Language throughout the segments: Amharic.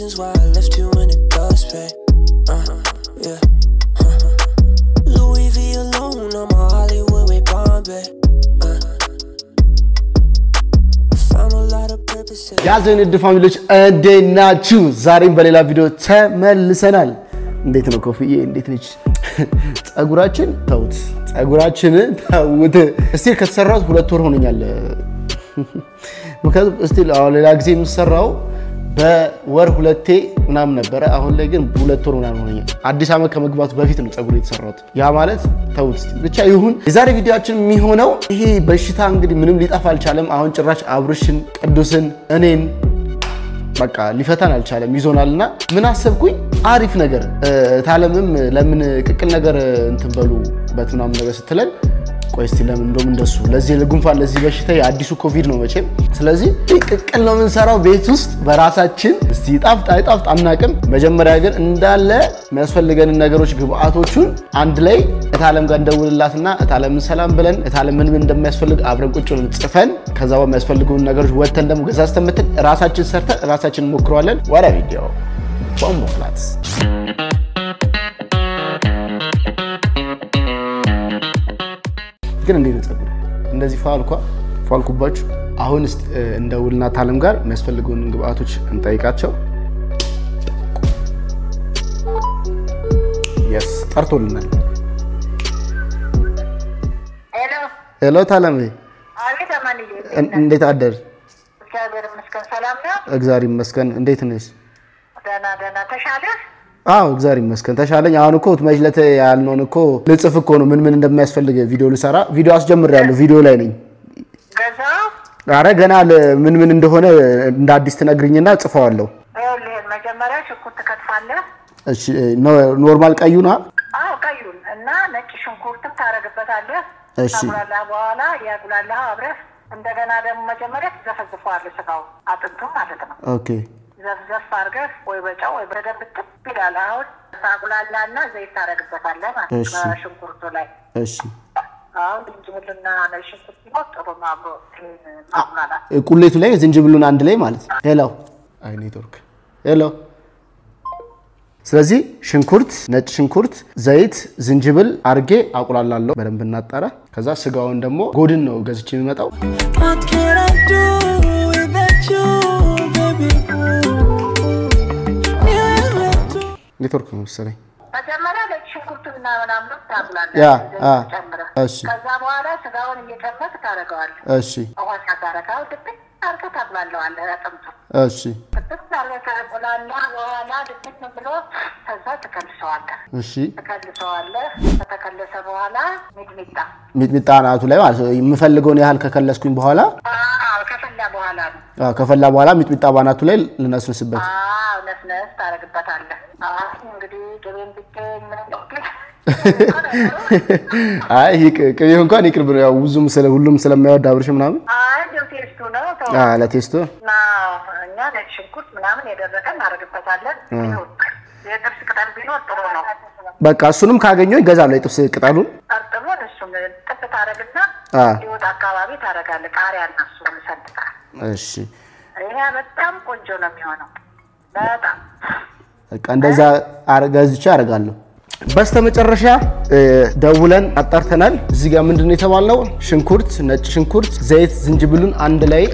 reasons why I left you in the dust bag. Yeah. Louis V alone, I'm a Hollywood with Bombay. Found a lot of purpose. ያዘን ፋሚሊዎች እንዴት ናችሁ? ዛሬም በሌላ ቪዲዮ ተመልሰናል። እንዴት ነው ኮፍዬ? እንዴት ነች? ጸጉራችን ተውት። እስቲ ከተሰራው 2 ወር ሆነኛል። ምክንያቱም እስቲ ሌላ ጊዜ የምሰራው በወር 2 ምናምን ነበር። አሁን ላይ ግን 2 ወር ምናምን ሆነኛል። አዲስ አመት ከመግባቱ በፊት ነው ጸጉሬ የተሰራው። ያ ማለት ተውት ብቻ ይሁን። የዛሬ ቪዲዮአችን የሚሆነው ይሄ በሽታ እንግዲህ ምንም ሊጠፋ አልቻለም። አሁን ጭራሽ አብርሽን ቅዱስን እኔን በቃ ሊፈታን አልቻለም ይዞናልና ምን አሰብኩኝ አሪፍ ነገር ታለምም ለምን ቅቅል ነገር እንትን በሉ በትናም ነገር ስትለን ቆይ እስቲ ለምን እንደም እንደሱ ለዚህ ለጉንፋን ለዚህ በሽታ የአዲሱ ኮቪድ ነው መቼም ስለዚህ ቅቅል ነው የምንሰራው ቤት ውስጥ በራሳችን እስቲ ጣፍጣ አናቅም መጀመሪያ ግን እንዳለ የሚያስፈልገን ነገሮች ግብአቶቹን አንድ ላይ እታለም ጋር እንደውልላትና እታለም ሰላም ብለን እታለም ምን እንደሚያስፈልግ አብረን ቁጭ ብለን ጽፈን ከዛው የሚያስፈልጉን ነገሮች ወተን ደግሞ ገዛስተን መተን ራሳችን ሰርተን ራሳችን ሞክረዋለን ወራ ቪዲዮ ቦምቦ ፍላትስ ግን እንዴት ነው እንደዚህ ፋልኩባችሁ አሁን እንደውልና ታለም ጋር የሚያስፈልጉን ግብአቶች እንጠይቃቸው yes ጠርቶልናል ሄሎ ታለም አቤት አማንዬ እንዴት አደር እግዚአብሔር ይመስገን ሰላም ነው እግዚአብሔር ይመስገን እንዴት ነሽ ደህና ተሻለህ አው እግዚአብሔር ይመስገን ተሻለኝ አሁን እኮ መጅለተ ያልነውን እኮ ልጽፍ እኮ ነው ምን እንደሚያስፈልግ ቪዲዮ ልሰራ ቪዲዮ አስጀምራለሁ ቪዲዮ ላይ ነኝ ገዛ አረ ገና ምን እንደሆነ እንደ አዲስ ተነግሪኝና ጽፈዋለሁ መጀመሪያ ሽንኩርት ከትፋለህ እሺ ኖርማል ቀዩና አው ቀዩን እና ነጭ ሽንኩርት ታረግበታለህ እሺ ታቁላላ በኋላ ያቁላላህ አብረህ እንደገና ደግሞ መጀመሪያ ትዘፈዝፈዋለህ ስጋው አጥንቱ ማለት ነው ኦኬ ዘፍዘፍ አርገህ ወይ በጫው ወይ በደንብ ትጥብላል አሁን ታቁላላና ዘይት ታረግበታለህ ማለት ነው ሽንኩርቱ ላይ እሺ አሁን ዝንጅብልና ሽንኩርት ጥሩ ነው አብሮ ማቁላላ ቁሌቱ ላይ ዝንጅብሉን አንድ ላይ ማለት ሄሎ አይ ኔትወርክ ሄሎ ስለዚህ ሽንኩርት ነጭ ሽንኩርት ዘይት ዝንጅብል አርጌ አቁላላለሁ በደንብ እናጣራ ከዛ ስጋውን ደግሞ ጎድን ነው ገዝቼ የሚመጣው ኔትወርክ ነው መሰለኝ መጀመሪያ ለሽንኩርቱና ምናምን ታቁላለህ ያ እሺ ከዛ በኋላ ስጋውን እየጨመርክ ታረጋዋለህ እሺ አሁን ታረጋው ድብቅ አርገህ ታቁላለዋለህ አጥንቱ እሺ ታቁላለህ በኋላ ድብቅ ብሎ ከዛ ተከልሰዋለህ እሺ ተከልሰዋለህ ከተከለሰ በኋላ ሚጥሚጣ ናቱ ላይ ማለት የምፈልገውን ያህል ከከለስኩኝ በኋላ ከፈላ በኋላ ሚጥሚጣ ባናቱ ላይ ልነስንስበት ነስነስ ታረግበታለህ እንግዲህ ደም ቢገኝ አይ ቅቤው እንኳን ይቅርብ ነው ያው ሁሉም ስለማይወድ አብርሽ ምናምን ቴስቱ ነው ለቴስቱ እኛ ለሽንኩርት ምናምን የደረቀን እናረግበታለን የጥብስ ቅጠል ቢኖር ጥሩ ነው በቃ እሱንም ካገኘው ይገዛል የጥብስ ቅጠሉን አርጥሞን እሱም ጥብስ ታረግና ይወጣ አካባቢ ታረጋለህ ቃሪያና እሱን ሰጥታ እሺ ይሄ በጣም ቆንጆ ነው የሚሆነው በጣም በቃ እንደዛ አርጋዝቻ አርጋለሁ በስተመጨረሻ ደውለን አጣርተናል እዚህ ጋር ምንድነው የተባለው ሽንኩርት ነጭ ሽንኩርት ዘይት ዝንጅብሉን አንድ ላይ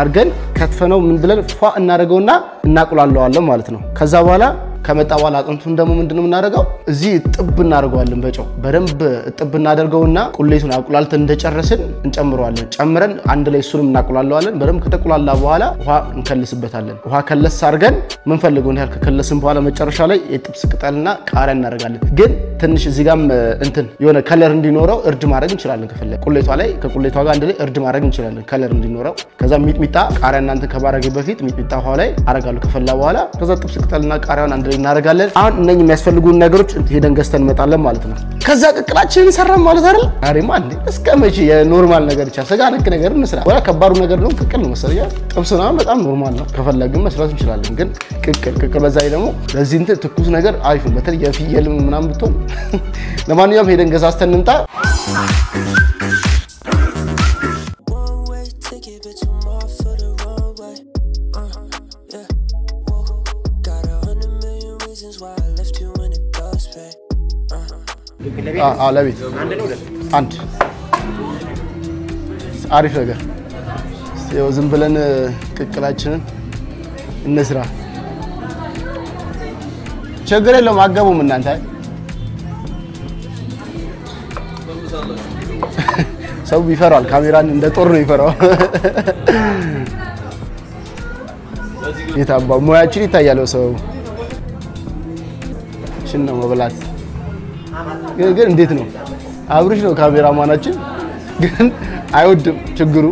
አርገን ከትፈነው ምን ብለን ፏ እናረጋውና እናቁላለዋለን ማለት ነው ከዛ በኋላ ከመጣ በኋላ አጥንቱን ደግሞ ምንድነው እናረጋው እዚህ ጥብ እናረጋዋለን በጨው በደንብ ጥብ እናደርገውና ቁሌቱን አቁላልተን እንደጨረስን እንጨምረዋለን ጨምረን አንድ ላይ እሱንም እናቁላለዋለን በደንብ ከተቁላላ በኋላ ውሃ እንከልስበታለን ውሃ ከለስ አርገን ምን ፈልገው ነው ከከለስን በኋላ መጨረሻ ላይ የጥብስ ቅጠልና ቃሪያ እናረጋለን ግን ትንሽ እዚህ ጋርም እንትን የሆነ ከለር እንዲኖረው እርድ ማድረግ እንችላለን ከፈለ ቁሌቷ ላይ ከቁሌቷ ጋር አንድ ላይ እርድ ማድረግ እንችላለን ከለር እንዲኖረው ከዛ ሚጥሚጣ ቃሪያ እናንተ ከባረገ በፊት ሚጥሚጣ ውሃ ላይ አረጋለሁ ከፈላ በኋላ ከዛ ጥብስ ቅጠልና ቃሪያውን አንድ ላይ እናረጋለን አሁን እነኚህ የሚያስፈልጉን ነገሮች ሄደን ገዝተን እንመጣለን ማለት ነው ከዛ ቅቅላችንን ሰራን ማለት አይደል አሬማ እንዴ እስከመቼ የኖርማል ነገር ብቻ ስጋ ነክ ነገር እንስራ ወላ ከባዱ ነገር ነው ቅቅል ነው መሰለኝ ጥብስ ነው በጣም ኖርማል ነው ከፈለግን መስራት እንችላለን ግን ቅቅል በዛ ላይ ደግሞ ለዚህ እንትን ትኩስ ነገር አይፍ በተለይ የፍየል ምናምን ብትሆን ለማንኛውም ሄደን ገዛስተን እንምጣ ለቤት አንድ አሪፍ ነገር ያው ዝም ብለን ቅቅላችንን እንስራ ችግር የለውም አገቡም እናንተ ሰው ይፈራል ካሜራን እንደ ጦር ነው ይፈራው ይታባ ሙያችን ይታያለው ሰው ሽን ነው መብላት ግን እንዴት ነው አብርሽ ነው ካሜራማናችን ግን አይወድም ችግሩ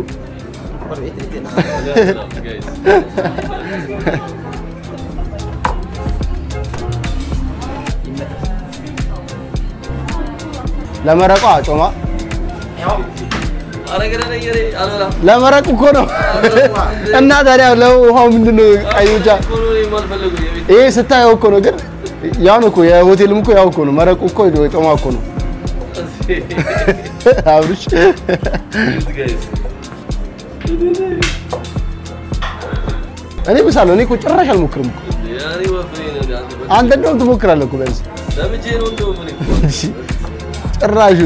ለመረቋ ጮማ ለመረቁ እኮ ነው እና ታዲያ ለውሃው ምንድነው ቀይውጫ ይሄ ስታየው እኮ ነው ግን ያው ነው እኮ የሆቴልም እኮ ያው እኮ ነው መረቁ እኮ ጮማ እኮ ነው አብርሽ እኔ ብሳለሁ እኔ እኮ ጭራሽ አልሞክርም እኮ አንተ እንደውም ትሞክራለህ እኮ ቢያንስ ለምጄ ነው እንደውም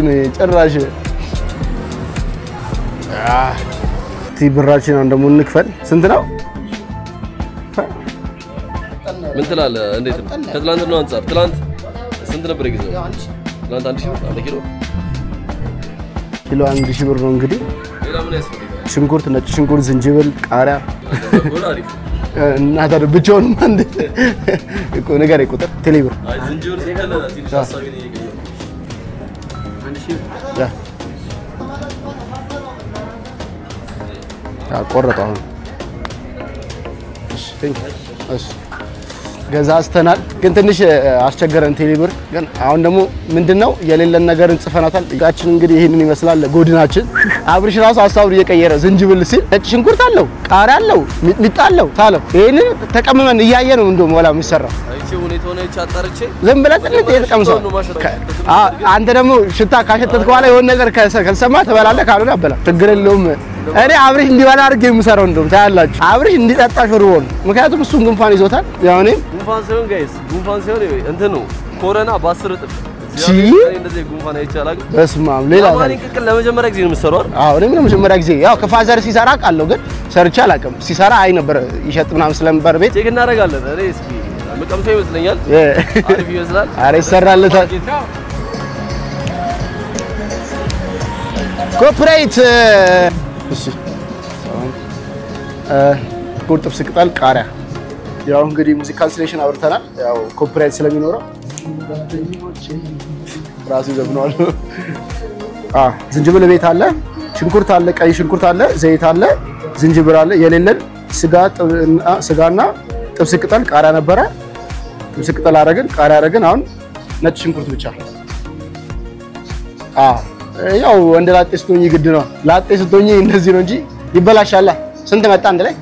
እኔ ጭራሽ ብራችን እንደሞ እንክፈል ስንት ነው ምን ትላለህ እንዴት ነው ከትላንት ነው አንፃር ትላንት ስንት ነበር ይገዛው ትላንት 1000 ብር 1 ኪሎ 1000 ብር ነው እንግዲህ ሌላ ምን ያስፈልጋል ሽንኩርት ነጭ ሽንኩርት ዝንጅብል ቃሪያ እና ታዲያ ብቻውን አንድ እኮ ነገር ይቆጠር ቴሌብር አይ ዝንጅብል ሲከለና ትንሽ ሐሳቢ ነው ይገኛል 1000 ያ ቆረጣው እሺ ገዛስተናል ግን ትንሽ አስቸገረን ቴሌብር ግን አሁን ደግሞ ምንድነው የሌለን ነገር እንጽፈናታል እቃችን እንግዲህ ይሄንን ይመስላል ጎድናችን አብርሽ ራሱ ሐሳቡን እየቀየረ ዝንጅብል ሲል ነጭ ሽንኩርት አለው ቃሪያ አለው ሚጥሚጣ አለው ታለው ይሄንን ተቀምመን እያየ ነው እንደውም ወላ የሚሰራው አይቼ ሁኔታውን አጣርቼ ዝም ብለህ ጥልት የተቀምሰው አንተ ደግሞ ሽታ ካሸተትክ በኋላ የሆነ ነገር ከሰማ ትበላለህ ካልሆነ አበላ ችግር የለውም እኔ አብርሽ እንዲበላ አድርጌ የምሰራው እንደውም ታያላችሁ አብርሽ እንዲጠጣ ሾርቦን ምክንያቱም እሱም ጉንፋን ይዞታል ያው እኔ ጉንፋን ሲሆን ጋይስ ጉንፋን ሲሆን እንትን ነው ኮሮና በ10 እጥፍ እንደዚህ ጉንፋን አይቻላል በስማም ሌላ ማን ቅቅል ለመጀመሪያ ጊዜ ነው የምሰራው አዎ እኔ ለመጀመሪያ ጊዜ ያው ከፋዘር ሲሰራ ቃለው ግን ሰርቻ አላውቅም ሲሰራ አይ ነበር ይሸጥ ምናምን ስለነበር ቤት ቼክ እናደርጋለን እኔ እስኪ መቀምሰው ይመስለኛል አሪፍ ይመስላል አሬ ይሰራልታል ኮፕሬት እሺ ቁርጥ ፍስቅጣል ቃሪያ ያው እንግዲህ ሙዚክ ካንስሌሽን አብርተናል ያው ኮፒራይት ስለሚኖረው ራሱ ዘብኗል ዝንጅብል ቤት አለ ሽንኩርት አለ ቀይ ሽንኩርት አለ ዘይት አለ ዝንጅብል አለ የሌለን ስጋና ጥብስ ቅጠል ቃሪያ ነበረ ጥብስ ቅጠል አረግን ቃሪያ አረግን አሁን ነጭ ሽንኩርት ብቻ ያው ወንድ ላጤ ስትሆኚ ግድ ነው ላጤ ስትሆኚ እንደዚህ ነው እንጂ ይበላሻል ስንት መጣ አንድ ላይ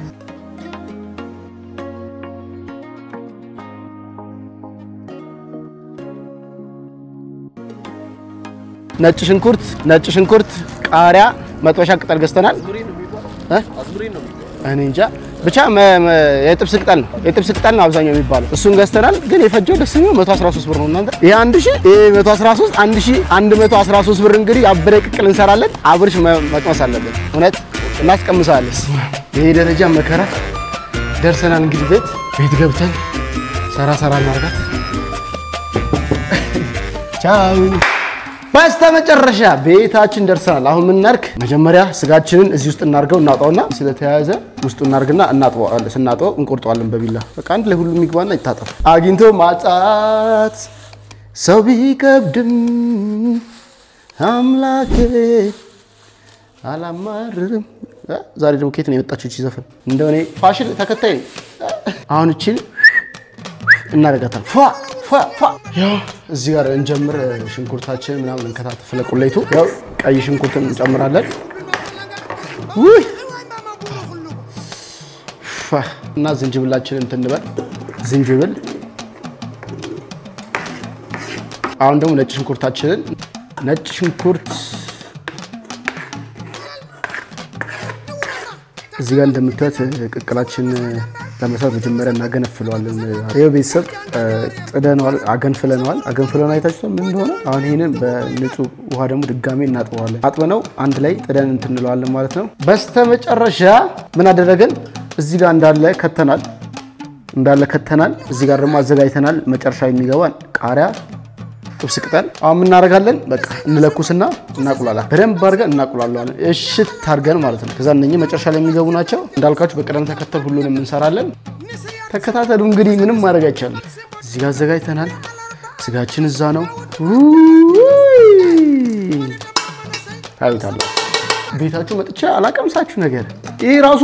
ነጭ ሽንኩርት ቃሪያ መጥበሻ ቅጠል ገዝተናል አዝምሪን ነው እኔ እንጃ ብቻ የጥብስ ቅጠል ነው አብዛኛው የሚባለው እሱን ገዝተናል ግን የፈጀው ደስ የሚለው 113 ብር ነው እናንተ ይሄ 1000 ይሄ 113 1113 ብር እንግዲህ አብረ ቅቅል እንሰራለን አብርሽ መጥመስ አለበት እውነት እናስቀምሳለን ይሄ ደረጃ መከራ ደርሰናል እንግዲህ ቤት ገብተን ሰራ እናርጋት ቻው በስተመጨረሻ ቤታችን ደርሰናል አሁን ምን እናርክ መጀመሪያ ስጋችንን እዚህ ውስጥ እናርገው እናጣውና ስለተያያዘ ውስጡ እናርግና እናጣዋለን ስናጣው እንቆርጠዋለን በቢላ በቃ አንድ ላይ ሁሉ የሚግባና ይታጠብ አግኝቶ ማጣት ሰው ቢከብድም አምላኬ አላማርም ዛሬ ደግሞ ከየት ነው የመጣችው እቺ ዘፈን እንደኔ ፋሽን ተከታይ አሁን እቺ እናረጋታለን ፋ ያው እዚህ ጋር እንጀምር ሽንኩርታችን ምናምን እንከታተፍ ለቁሌቱ ያው ቀይ ሽንኩርትን እንጨምራለን ውይ እና ዝንጅብላችንን እንትንበል ዝንጅብል አሁን ደግሞ ነጭ ሽንኩርት እዚህ ጋር እንደምታዩት ቅቅላችን ለመስራት መጀመሪያ እናገነፍለዋለን። ይሄ ቤተሰብ ጥደናል አገንፍለናል አይታችሁት ምን እንደሆነ። አሁን ይሄንን በንጹህ ውሃ ደግሞ ድጋሜ እናጥበዋለን። አጥበነው አንድ ላይ ጥደን እንትንለዋለን ማለት ነው። በስተመጨረሻ ምን አደረገን? እዚህ ጋር እንዳለ ከተናል። እዚህ ጋር ደግሞ አዘጋጅተናል። መጨረሻ የሚገባን ቃሪያ ጥብስ ቅጠል አሁን ምን እናደርጋለን? በቃ እንለኩስና እናቁላላ። በደንብ አድርገን እናቁላላለን እሽት አድርገን ማለት ነው። ከዛ እነኚህ መጨረሻ ላይ የሚገቡ ናቸው። እንዳልካችሁ በቅደም ተከተል ሁሉንም እንሰራለን። ተከታተሉ እንግዲህ ምንም ማድረግ አይቻልም። እዚህ ጋር አዘጋጅተናል። ስጋችን እዛ ነው። ታዩታላችሁ። ቤታችሁ መጥቻ አላቀምሳችሁ ነገር ይሄ ራሱ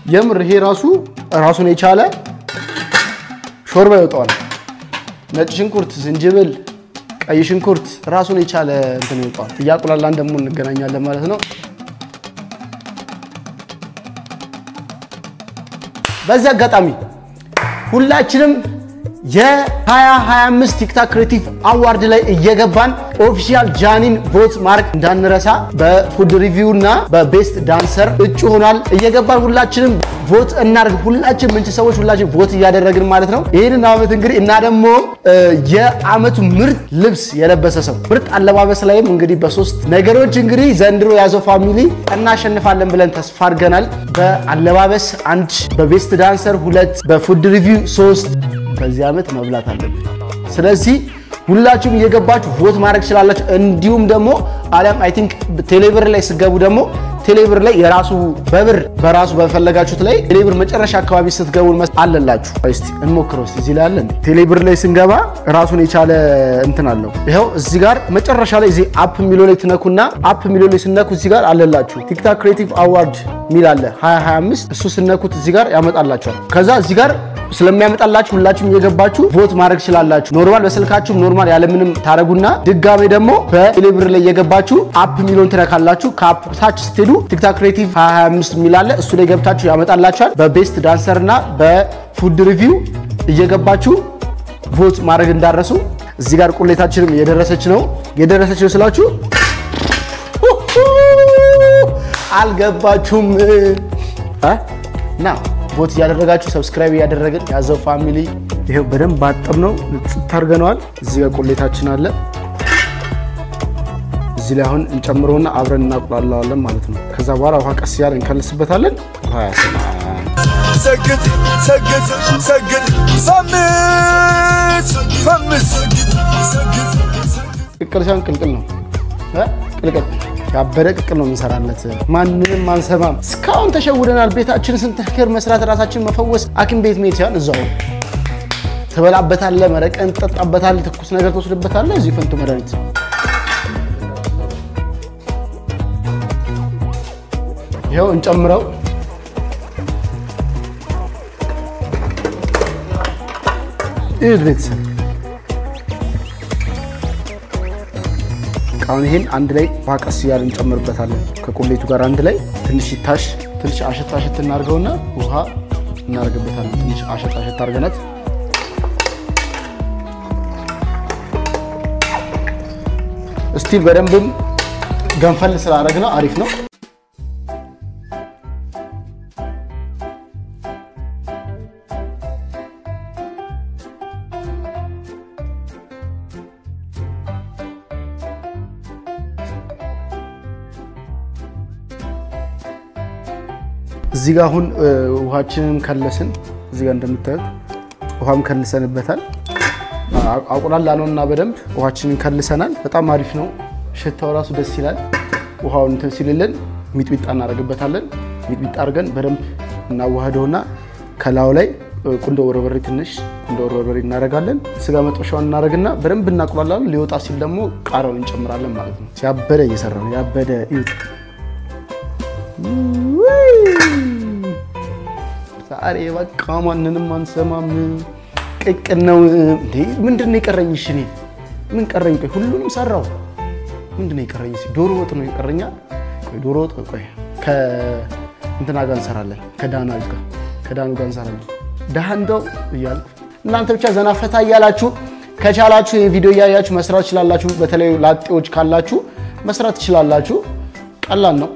የምር ይሄ ራሱን የቻለ ሾርባ ይወጣዋል። ነጭ ሽንኩርት፣ ዝንጅብል፣ ቀይ ሽንኩርት ራሱን የቻለ እንትን ይወጣዋል። እያቁላላን ደግሞ እንገናኛለን ማለት ነው። በዚህ አጋጣሚ ሁላችንም የ2025 ቲክታክ ክሬቲቭ አዋርድ ላይ እየገባን ኦፊሻል ጃኒን ቮት ማርክ እንዳንረሳ በፉድ ሪቪው እና በቤስት ዳንሰር እጩ ሆኗል። እየገባን ሁላችንም ቮት እናርግ። ሁላችን ምንጭ ሰዎች ሁላችን ቮት እያደረግን ማለት ነው። ይሄንን አመት እንግዲህ እና ደግሞ የአመቱ ምርጥ ልብስ የለበሰ ሰው ምርጥ አለባበስ ላይም እንግዲህ በሶስት ነገሮች እንግዲህ ዘንድሮ ያዘው ፋሚሊ እናሸንፋለን ብለን ተስፋ አድርገናል። በአለባበስ 1፣ በቤስት ዳንሰር 2፣ በፉድ ሪቪው 3 በዚህ አመት መብላት አለብን። ስለዚህ ሁላችሁም እየገባችሁ ቮት ማድረግ ትችላላችሁ። እንዲሁም ደግሞ አለም አይ ቲንክ ቴሌብር ላይ ስገቡ ደግሞ ቴሌብር ላይ የራሱ በራሱ በፈለጋችሁት ላይ ቴሌብር መጨረሻ አካባቢ ስትገቡ አለላችሁ። እስቲ እንሞክረው። እስቲ እዚህ ላይ አለ ቴሌብር ላይ ስንገባ ራሱን የቻለ እንትን አለው። ይሄው እዚህ ጋር መጨረሻ ላይ እዚህ አፕ ሚሊዮ ላይ ትነኩና አፕ ሚሊዮ ላይ ስነኩ እዚህ ጋር አለላችሁ ቲክታክ ክሬቲቭ አዋርድ ሚል አለ 2025 እሱ ስነኩት እዚህ ጋር ያመጣላችኋል። ከዛ እዚህ ጋር ስለሚያመጣላችሁ ሁላችሁም እየገባችሁ ቮት ማድረግ ትችላላችሁ። ኖርማል በስልካችሁ ኖርማል ያለምንም ታረጉና ድጋሜ ደግሞ በቴሌብር ላይ እየገባችሁ አፕ ሚሊዮን ትነካላችሁ። ከአፕ ታች ስትሄዱ ቲክታክ ክሬቲቭ 2025 ሚል አለ እሱ ላይ ገብታችሁ ያመጣላችኋል። በቤስት ዳንሰር እና በፉድ ሪቪው እየገባችሁ ቮት ማድረግ እንዳረሱ። እዚህ ጋር ቁሌታችንም የደረሰች ነው ስላችሁ አልገባችሁም ና ቮት ያደረጋችሁ ሰብስክራይብ ያደረግን ያዘው ፋሚሊ ይሄው በደንብ ባጠብነው ታርገናል። እዚህ ጋር ቁሌታችን አለ። እዚህ ላይ አሁን እንጨምረውና አብረን እናቁላላዋለን ማለት ነው። ከዛ በኋላ ውሃ ቀስ ያለ እንከልስበታለን። ውሃ ያሰማል። ሰግድ ፈምስ ቅልቅል ቅልቅል ነው ቅልቅል ያበረ ቅቅል ነው የምንሰራለት። ማንንም አንሰማም። እስካሁን ተሸውደናል። ቤታችን ስንት ነገር መስራት ራሳችን መፈወስ አኪም ቤት ሜት ያን እዛው ተበላበታለ መረቀን ተጣጣበታለ ትኩስ ነገር ተወስደበታለ እዚህ ፈንቱ መድኃኒት ይሄው እንጨምረው። ቤተሰብ አሁን ይሄን አንድ ላይ ዋቀስ ያለ እንጨምርበታለን ከቁሌቱ ጋር አንድ ላይ ትንሽ ይታሽ ትንሽ አሸታሸት እናርገውና ውሃ እናርገበታለን። ትንሽ አሸታሸት አርገናት እስቲ በደንብም ገንፈል ስላደረግነው አሪፍ ነው። እዚህ ጋር አሁን ውሃችንን ከለስን። እዚህ ጋር እንደምታዩት ውሃም ከልሰንበታል። አቁላላነውና በደንብ ውሃችንን ከልሰናል። በጣም አሪፍ ነው። ሽታው ራሱ ደስ ይላል። ውሃውን እንትን ሲልልን ሚጥሚጣ እናደርግበታለን። ሚጥሚጣ አድርገን በደንብ እናዋህደውና ከላው ላይ ቁንዶ በርበሬ ትንሽ ቁንዶ በርበሬ እናደርጋለን። ስጋ መጥበሻውን እናደርግና በደንብ እናቁላላለን። ሊወጣ ሲል ደግሞ ቃሪያውን እንጨምራለን ማለት ነው። ያበደ እየሰራ ነው። ያበደ ይውጥ ዛሬ በቃ ማንንም አንሰማም። ቅቅል ነው እንዴ? ምንድነው የቀረኝ? እሺ እኔ ምን ቀረኝ? ቆይ ሁሉንም ሰራው። ምንድነው የቀረኝ? ዶሮ ወጥ ነው የቀረኛ። ቆይ ዶሮ ወጥ ቆይ ከእንትና ጋር እንሰራለን። ከዳኑ ጋር እንሰራለን። ዳንዳው እያልኩ እናንተ ብቻ ዘና ፈታ እያላችሁ ከቻላችሁ ይሄን ቪዲዮ እያያችሁ መስራት ትችላላችሁ። በተለይ ላጤዎች ካላችሁ መስራት ትችላላችሁ። ቀላል ነው።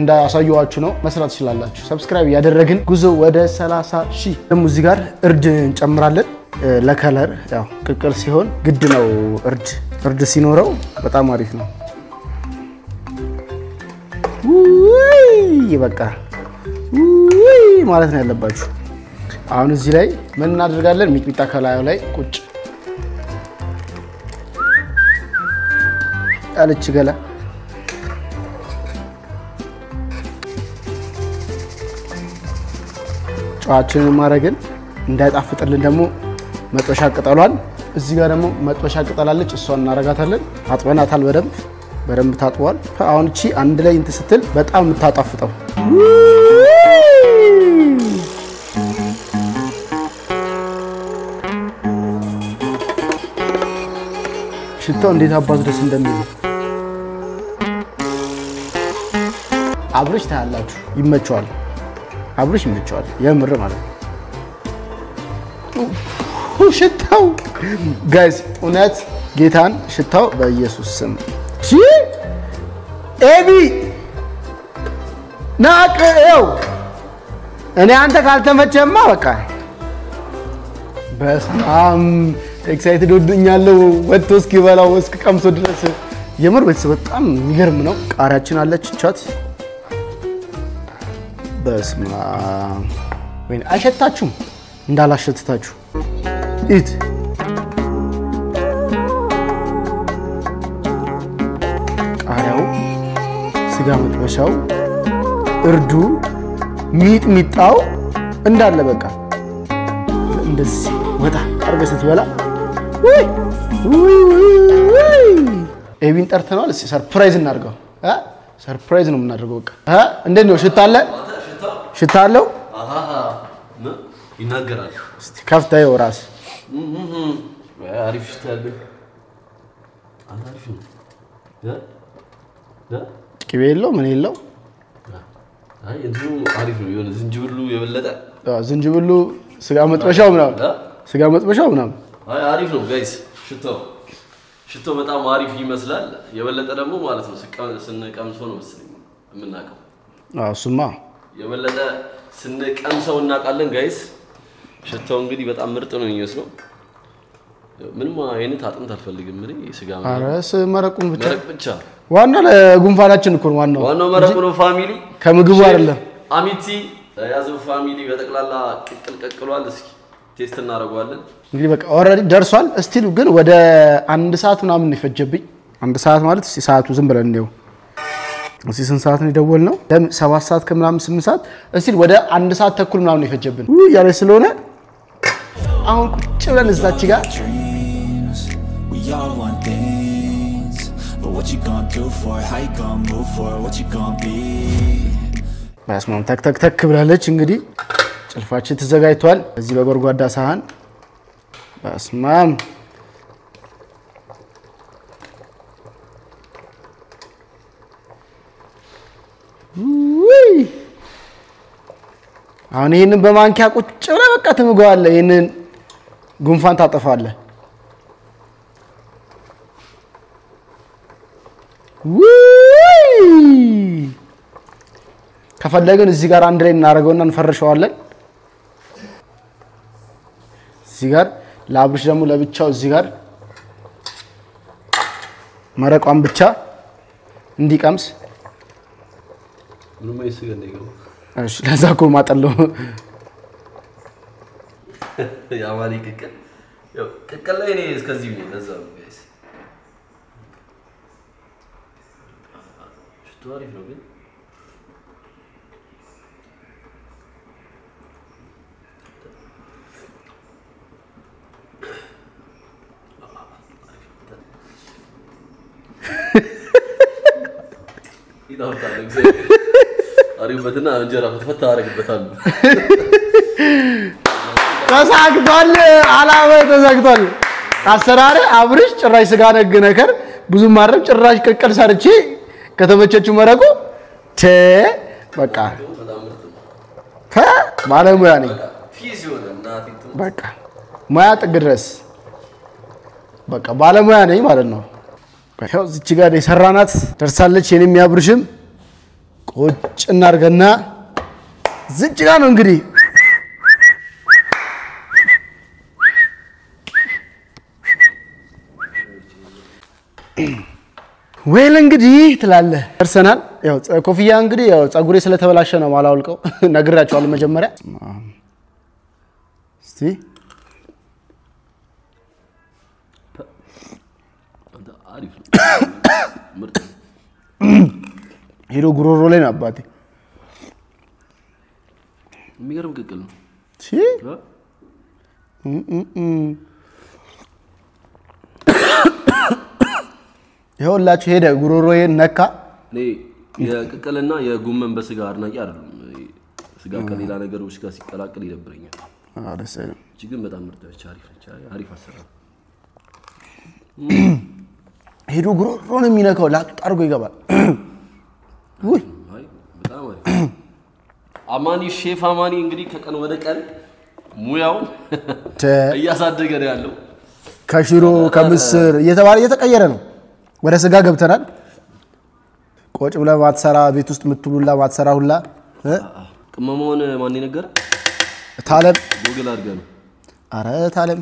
እንዳሳየዋችሁ ነው መስራት ትችላላችሁ ሰብስክራይብ ያደረግን ጉዞ ወደ 30,000 ደግሞ እዚህ ጋር እርድ እንጨምራለን ለከለር ያው ቅቅል ሲሆን ግድ ነው እርድ ሲኖረው በጣም አሪፍ ነው በቃ ማለት ነው ያለባችሁ አሁን እዚህ ላይ ምን እናደርጋለን ሚጥሚጣ ከላዩ ላይ ቁጭ አለች ገላ ጨዋችንን ማረግን እንዳይጣፍጥልን ደግሞ መጥበሻ ቅጠሏን እዚህ ጋር ደግሞ መጥበሻ ቅጠላለች እሷን እናረጋታለን አጥበናታል በደንብ ታጥቧል አሁን እቺ አንድ ላይ እንት ስትል በጣም የምታጣፍጠው ሽታው እንዴት አባቱ ደስ እንደሚል አብርሽ ታያላችሁ ይመቸዋል አብርሽ ይመቸዋል የምር ማለት ነው ሽታው ጋይስ እውነት ጌታን ሽታው በኢየሱስ ስም ኤቢ ናቀው እኔ አንተ ካልተመቸማ በቃ በጣም ኤክሳይትድ ወድኛለሁ ወጥቶ እስኪበላው እስከቀምሶ ድረስ የምር ቤተሰብ በጣም የሚገርም ነው ቃሪያችን አለች ቻት በስማ ወይኔ አይሸታችሁም እንዳላሸትታችሁ ኢት ቃሪያው ስጋ መጥበሻው እርዱ ሚጥሚጣው እንዳለ በቃ እንደዚህ ወጣ አርገህ ስትበላ ኤቢን ጠርተናል እስኪ ሰርፕራይዝ እናድርገው ሰርፕራይዝ ነው የምናደርገው በቃ እንዴት ነው ሽታ አለው ይናገራል እስቲ ከፍታየው ራስ አሪፍ ሽታ አለው አሪፍ ነው ቅቤ የለው ምን የለው አይ እንትኑ አሪፍ ነው የሆነ ዝንጅብሉ የበለጠ ዝንጅብሉ ስጋ መጥበሻው ምናምን አይ አሪፍ ነው ጋይስ ሽታው በጣም አሪፍ ይመስላል የበለጠ ደግሞ ማለት ነው ስንቀምሰው ነው መሰለኝ የምናቀው እሱማ የበለጠ ስንቀምሰው እናቃለን ጋይስ ሽታው እንግዲህ በጣም ምርጥ ነው የሚመስለው ምንም አይነት አጥንት አልፈልግም እኔ ስጋ አራስ መረቁን ብቻ ዋና ለጉንፋናችን እኮ ዋናው መረቁ ነው ፋሚሊ ከምግቡ አይደለም አሚቲ ያዘው ፋሚሊ በጠቅላላ ቅቅሏል እስኪ ቴስት እናደርጋለን እንግዲህ በቃ ኦሬዲ ደርሷል እስቲል ግን ወደ 1 ሰዓት ምናምን ይፈጀብኝ 1 ሰዓት ማለት እስቲ ሰዓቱ ዝም ብለን ነው እስቲ ስንት ሰዓት ነው የደወልነው 7 ሰዓት ከምናምን 8 ሰዓት እስቲል ወደ 1 ሰዓት ተኩል ምናምን ይፈጀብን ያለ ስለሆነ አሁን ቁጭ ብለን እዛች ጋር what you gonna do for it? How you gonna move for it? What you gonna be? ማስማም ተክ ብላለች እንግዲህ ጭልፋችን ተዘጋጅቷል እዚህ በጎርጓዳ ሳህን ማስማም አሁን ይሄንን በማንኪያ ቁጭ ብለህ በቃ ትምገዋለህ ይሄንን ጉንፋን ታጠፋለህ ከፈለግን እዚህ ጋር አንድ ላይ እናደርገውና እንፈርሸዋለን እዚህ ጋር ለአብርሽ ደግሞ ለብቻው እዚህ ጋር መረቋን ብቻ እንዲቀምስ ምንም አይስገን ነው እሺ ለዛኮ ማጠለው ያማሊ ቅቅል ላይ እኔ እስከዚህ ነው ለዛ ነው ጋይስ ስቶሪ ነው ግን ይዳውታል እግዚአብሔር አሪበትና እንጀራ ፈተፈታ አረግበታል ተሳክቷል አላማ ተሳክቷል አሰራር አብርሽ ጭራሽ ስጋ ነግ ነገር ብዙ ማረም ጭራሽ ቅቅል ሰርቼ ከተመቸችው መረቁ በቃ ባለሙያ ነኝ በቃ ሙያ ጥግ ድረስ በቃ ባለሙያ ነኝ ማለት ነው ያው እዚህ ጋር የሰራናት ደርሳለች የኔም ያብርሽም ቁጭ እናርገና ዝጭ ጋር ነው እንግዲህ ወይል እንግዲህ ትላለህ ፐርሰናል ያው ኮፍያ እንግዲህ ያው ጸጉሬ ስለተበላሸ ነው ማላውልቀው ነግራቸዋለሁ መጀመሪያ እስቲ አሪፍ ምርጥ ሄዶ ጉሮሮ ላይ ነው አባቴ የሚገርም ቅቅል ነው እሺ ይኸውላችሁ ሄደ ጉሮሮዬን ነካ እኔ የቅቅልና የጉመን በስጋ አድናቂ አይደለም ስጋ ከሌላ ነገሮች ጋር ሲቀላቀል ይደብረኛል ደስ አይልም እቺ ግን በጣም ምርጥ ነች አሪፍ አሰራር ሄዶ ጉሮሮን የሚነካው ላጥ አድርጎ ይገባል ውይ በጣም አሪፍ አማኒ ሼፍ አማኒ እንግዲህ ከቀን ወደ ቀን ሙያው እያሳደገ ነው ያለው ከሽሮ ከምስር እየተቀየረ ነው ወደ ስጋ ገብተናል ቆጭ ብለ ማትሰራ ቤት ውስጥ ምትሉላ ማትሰራ ሁላ ቅመሞን ማን ይነገር ታለም ጎግል አድርገ ነው አረ ታለም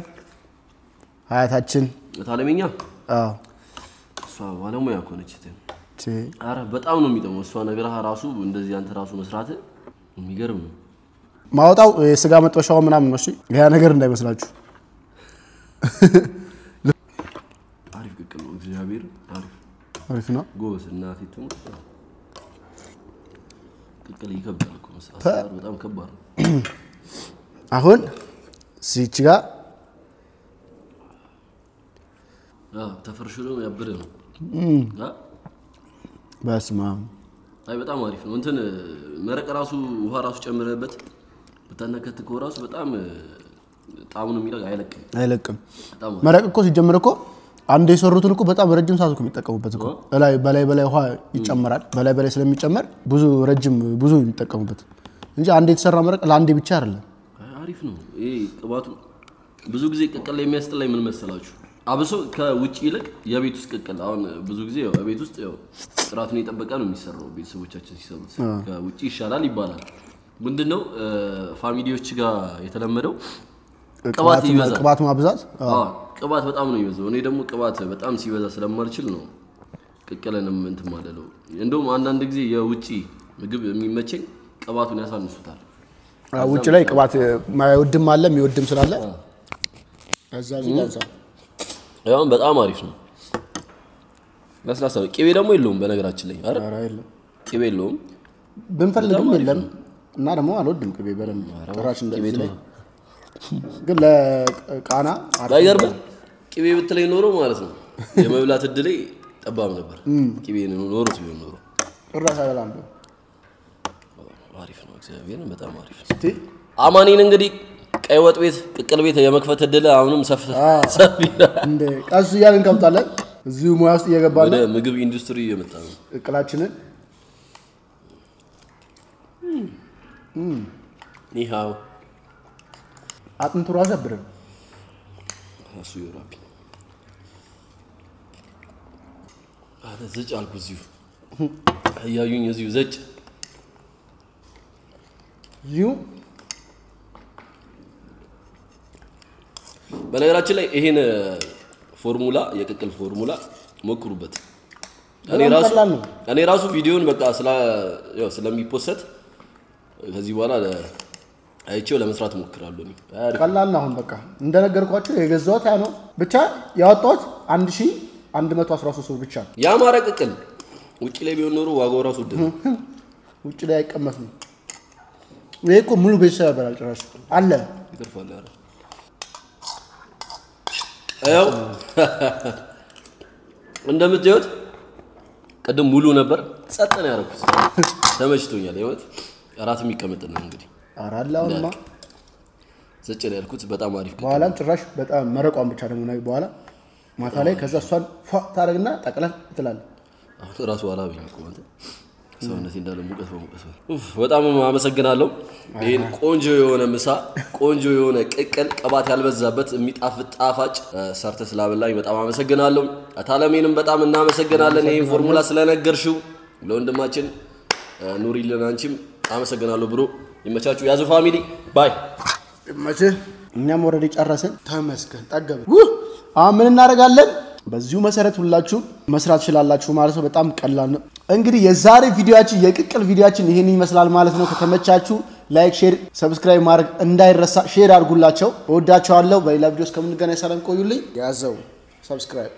ሀያታችን ታለምኛ አዎ እሷ ባለሙያ ኮነች አረ በጣም ነው የሚጠመው እሷ ነገር ራሱ እንደዚህ አንተ ራሱ መስራት የሚገርም ነው ማውጣው የስጋ መጥበሻው ምናምን ነው እሺ ያ ነገር እንዳይመስላችሁ አሪፍ ቅቅል ነው እግዚአብሔር አሪፍ ነው ጎስ እናቴ ትሙ ቅቅል ይከብዳል እኮ መስራት በጣም ከባድ ነው አሁን ሲች ጋር ተፈርሽሎ ያበደ ነው በስማ አይ በጣም አሪፍ ነው እንትን መረቅ ራሱ ውሃ ራሱ ጨምረበት በታነከትኮ ራሱ በጣም ጣሙን የሚለቅ አይለቅም መረቅ እኮ ሲጀምር እኮ አንዴ የሰሩትን እኮ በጣም ረጅም ሰዓት እኮ የሚጠቀሙበት እኮ በላይ ውሃ ይጨመራል በላይ ስለሚጨመር ብዙ የሚጠቀሙበት እንጂ አንዴ የተሰራ መረቅ ለአንዴ ብቻ አይደለም አሪፍ ነው ይሄ ቅባቱ ብዙ ጊዜ ቅቅል የሚያስጠላኝ ምን መሰላችሁ አብሶ ከውጪ ይልቅ የቤት ውስጥ ቅቅል አሁን ብዙ ጊዜ ያው ቤት ውስጥ ያው ጥራቱን የጠበቀ ነው የሚሰራው ቤተሰቦቻችን ሲሰሩት ከውጪ ይሻላል ይባላል ምንድነው ፋሚሊዎች ጋር የተለመደው ቅባት ማብዛት ቅባት በጣም ነው ይወዘው እኔ ደግሞ ቅባት በጣም ሲበዛ ስለማልችል ነው ቅቅለንም እንትን ማለለው እንደውም አንዳንድ ጊዜ የውጪ ምግብ የሚመቸኝ ቅባቱን ያሳንሱታል ውጪ ላይ ቅባት ማይወድም አለ የሚወድም ስላለ አዛዚ ያንሳ ያው በጣም አሪፍ ነው ለስላሳ ቅቤ ደግሞ የለውም በነገራችን ላይ አረ የለም ቅቤ የለውም ብንፈልግም የለም እና ደግሞ አልወድም ቅቤ በደንብ ራሽ እንደዚህ ላይ ግን ለቃና ባይገርም ቅቤ ብትለኝ ኖሮ ማለት ነው የመብላት እድሌ ጠባብ ነበር ቅቤ ኖሮት ቢሆን ኖሮ ራስ አይበላም አሪፍ ነው እግዚአብሔር በጣም አሪፍ አማኒን እንግዲህ ቀይ ወጥ ቤት ቅቅል ቤት የመክፈት እድል አሁንም ሰፊ እንደ ቀስ ያልን ከብታለን እዚሁ ሙያ ውስጥ እየገባን ወደ ምግብ ኢንዱስትሪ እየመጣ ነው ቅቅላችንን ኒሃው አጥንቱ ራስ ያብረን እሱ ይራቢ አለ ዘጭ አልኩ እዚሁ አያዩኝ እዚሁ ዘጭ ዩ በነገራችን ላይ ይሄን ፎርሙላ የቅቅል ፎርሙላ ሞክሩበት እኔ ራሱ ቪዲዮን በቃ ስለሚፖስት ከዚህ በኋላ አይቼው ለመስራት ሞክራለሁ እኔ ቀላል ነው አሁን በቃ እንደነገርኳችሁ የገዛሁት ያ ነው ብቻ ያወጣሁት 1113 ብር ብቻ ያማረ ቅቅል ውጪ ላይ ቢሆን ኖሮ ዋጋው ራሱ ውድ ነው ውጪ ላይ አይቀመስም ይሄ እኮ ሙሉ ቤተሰብ ያበላል ጭራሽ አለ ይተርፋል አረ አው እንደምትዩት ቀደም ሙሉ ነበር ጸጥ ነው ያረኩት ተመችቶኛል ይወት አራት የሚቀመጥ ነው እንግዲህ አራላውማ ዘጭ ላይ ያልኩት በጣም አሪፍ በኋላም ጭራሽ በጣም መረቋን ብቻ ደግሞ ነው በኋላ ማታ ላይ ከዛ እሷን ታረግና ጠቅላላ ትላለህ ራሱ አላበኝ እኮ ማለት ሰውነቴ እንዳለ ሙቀት በሙቀት በጣም አመሰግናለሁ ይሄን ቆንጆ የሆነ ምሳ ቆንጆ የሆነ ቅቅል ቅባት ያልበዛበት የሚጣፍጥ ጣፋጭ ሰርተ ስላበላኝ በጣም አመሰግናለሁ አታለሜንም በጣም እናመሰግናለን ይሄን ፎርሙላ ስለነገርሽው ለወንድማችን ኑሪልን አንቺም አመሰግናለሁ ብሮ ይመቻችሁ ያዙ ፋሚሊ ባይ መቼ እኛም ወረዲ ጨረሰን ተመስገን ጠገብን ምን እናደርጋለን በዚሁ መሰረት ሁላችሁ መስራት ይችላልላችሁ ማለት ነው በጣም ቀላል ነው እንግዲህ የዛሬ ቪዲዮአችን የቅቅል ቪዲዮአችን ይሄን ይመስላል ማለት ነው ከተመቻችሁ ላይክ ሼር ሰብስክራይብ ማድረግ እንዳይረሳ ሼር አድርጉላቸው ወዳችኋለሁ በሌላ ቪዲዮስ ከምንገናኝ ሰላም ቆዩልኝ ያዘው ሰብስክራይብ